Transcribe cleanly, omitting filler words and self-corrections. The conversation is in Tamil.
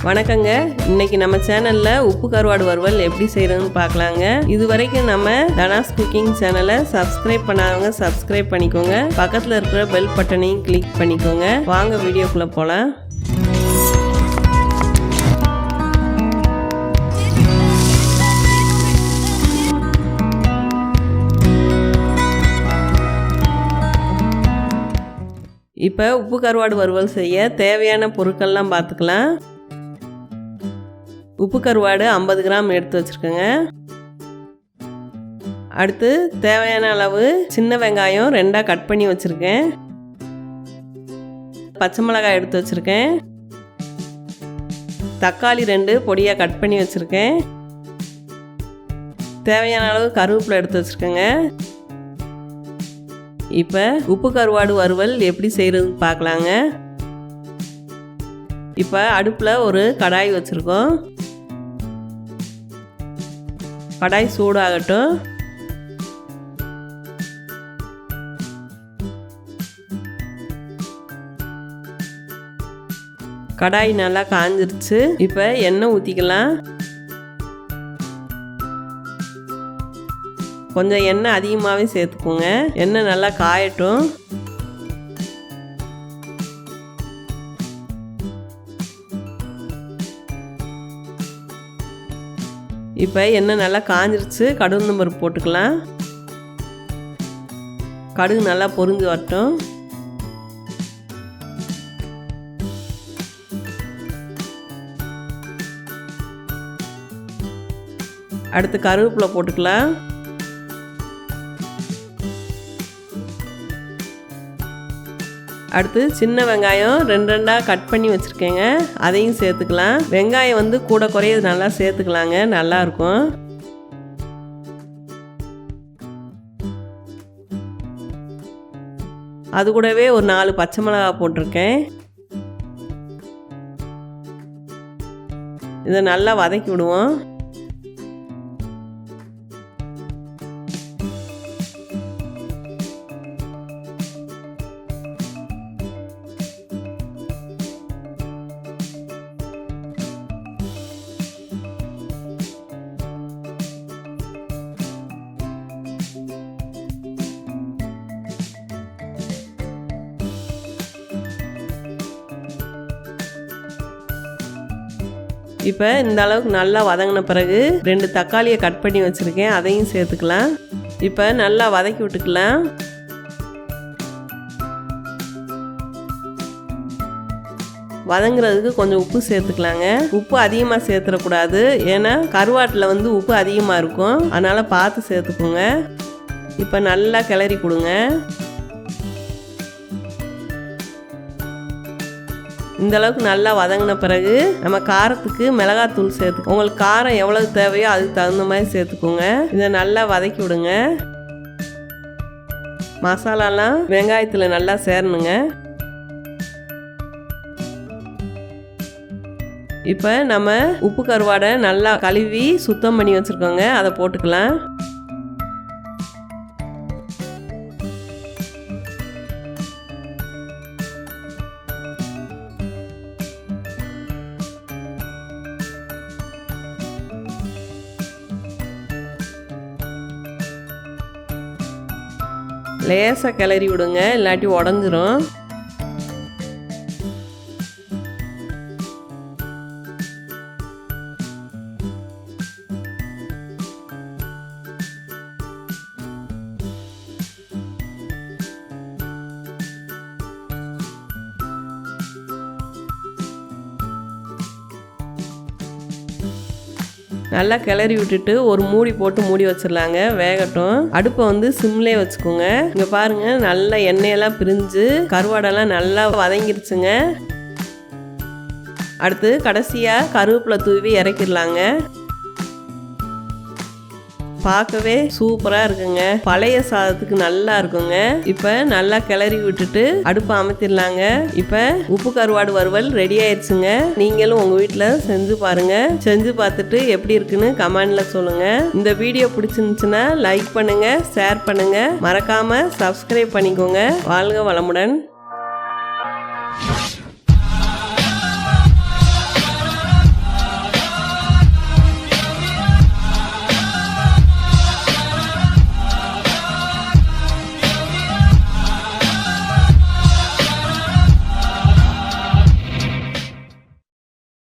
வணக்கங்க. இன்னைக்கு நம்ம சேனல்ல உப்பு கருவாடு வறுவல் எப்படி செய்யறதுன்னு பார்க்கலாங்க. இது வரைக்கும் நம்ம தனாஸ் குக்கிங் சேனலை சப்ஸ்கிரைப் பண்ணாதவங்க சப்ஸ்கிரைப் பண்ணிக்கோங்க. பக்கத்தில் இருக்கிற பெல் பட்டனையும் கிளிக் பண்ணிக்கோங்க. வாங்க வீடியோக்குள்ள போலாம். இப்போ உப்பு கருவாடு வறுவல் செய்ய தேவையான பொருட்கள்லாம் பார்த்துக்கலாம். உப்பு கருவாடு 50 கிராம் எடுத்து வச்சுருக்கேங்க. அடுத்து தேவையான அளவு சின்ன வெங்காயம் 2ஆக கட் பண்ணி வச்சுருக்கேன். பச்சை மிளகாய் எடுத்து வச்சுருக்கேன். தக்காளி 2 பொடியாக கட் பண்ணி வச்சுருக்கேன். தேவையான அளவு கருவேப்பிலை எடுத்து வச்சுருக்கேங்க. இப்போ உப்பு கருவாடு வறுவல் எப்படி செய்கிறதுன்னு பார்க்கலாங்க. இப்போ அடுப்பில் ஒரு கடாய் வச்சுருக்கோம். கடாய் சூடாகட்டும். கடாய் நல்லா காஞ்சிருச்சு. இப்போ எண்ணெய் ஊற்றிக்கலாம். கொஞ்சம் எண்ணெய் அதிகமாகவே சேர்த்துக்கோங்க. எண்ணெய் நல்லா காயட்டும். இப்போ எண்ணெய் நல்லா காஞ்சிருச்சு. கடுகு பருப்பு போட்டுக்கலாம். கடுகு நல்லா பொரிஞ்சு வரட்டும். அடுத்து கருவேப்பிலை போட்டுக்கலாம். அடுத்து சின்ன வெங்காயம் 2ஆக கட் பண்ணி வச்சுருக்கேங்க. அதையும் சேர்த்துக்கலாம். வெங்காயம் கூட குறைய நல்லா சேர்த்துக்கலாங்க, நல்லாயிருக்கும். அது கூடவே ஒரு 4 பச்சை மிளகாய் போட்டிருக்கேன். இதை நல்லா வதக்கி விடுவோம். இப்போ இந்த அளவுக்கு நல்லா வதங்கின பிறகு 2 தக்காளியை கட் பண்ணி வச்சுருக்கேன். அதையும் சேர்த்துக்கலாம். இப்போ நல்லா வதக்கி விட்டுக்கலாம். வதங்குறதுக்கு கொஞ்சம் உப்பு சேர்த்துக்கலாங்க. உப்பு அதிகமாக சேர்த்துடக்கூடாது, ஏன்னா கருவாட்டில் உப்பு அதிகமாக இருக்கும். அதனால் பார்த்து சேர்த்துக்கோங்க. இப்போ நல்லா கிளறி கொடுங்க. இந்த அளவுக்கு நல்லா வதங்கின பிறகு நம்ம காரத்துக்கு மிளகாத்தூள் சேர்த்துக்கோங்க. உங்களுக்கு காரம் எவ்வளவு தேவையோ அதுக்கு தகுந்த மாதிரி சேர்த்துக்கோங்க. இதை நல்லா வதக்கி விடுங்க. மசாலாலாம் வெங்காயத்தில் நல்லா சேரணுங்க. இப்போ நம்ம உப்பு கருவாடை நல்லா கழுவி சுத்தம் பண்ணி வச்சுருக்கோங்க. அதை போட்டுக்கலாம். லேசாக கிளறி விடுங்க, இல்லாட்டி உடஞ்சிரும். நல்லா கிளறி விட்டுட்டு ஒரு மூடி போட்டு மூடி வச்சிடலாங்க, வேகட்டும். அடுப்பை சிம்லே வச்சுக்கோங்க. இங்கே பாருங்க, நல்லா எண்ணெயெல்லாம் பிரிஞ்சு கருவாடெல்லாம் நல்லா வதங்கிருச்சுங்க. அடுத்து கடைசியாக கருவேப்பிலை தூவி இறக்கிடலாங்க. பார்க்கவே சூப்பராக இருக்குங்க. பழைய சாதத்துக்கு நல்லா இருக்குங்க. இப்போ நல்லா கிளறி விட்டுட்டு அடுப்பை அமர்த்திடலாங்க. இப்போ உப்பு கருவாடு வறுவல் ரெடி ஆயிடுச்சுங்க. நீங்களும் உங்கள் வீட்டில் செஞ்சு பாருங்க. செஞ்சு பார்த்துட்டு எப்படி இருக்குன்னு கமெண்ட்ல சொல்லுங்க. இந்த வீடியோ பிடிச்சிருந்துச்சுன்னா லைக் பண்ணுங்க, ஷேர் பண்ணுங்க, மறக்காம சப்ஸ்கிரைப் பண்ணிக்கோங்க. வாழ்க வளமுடன்.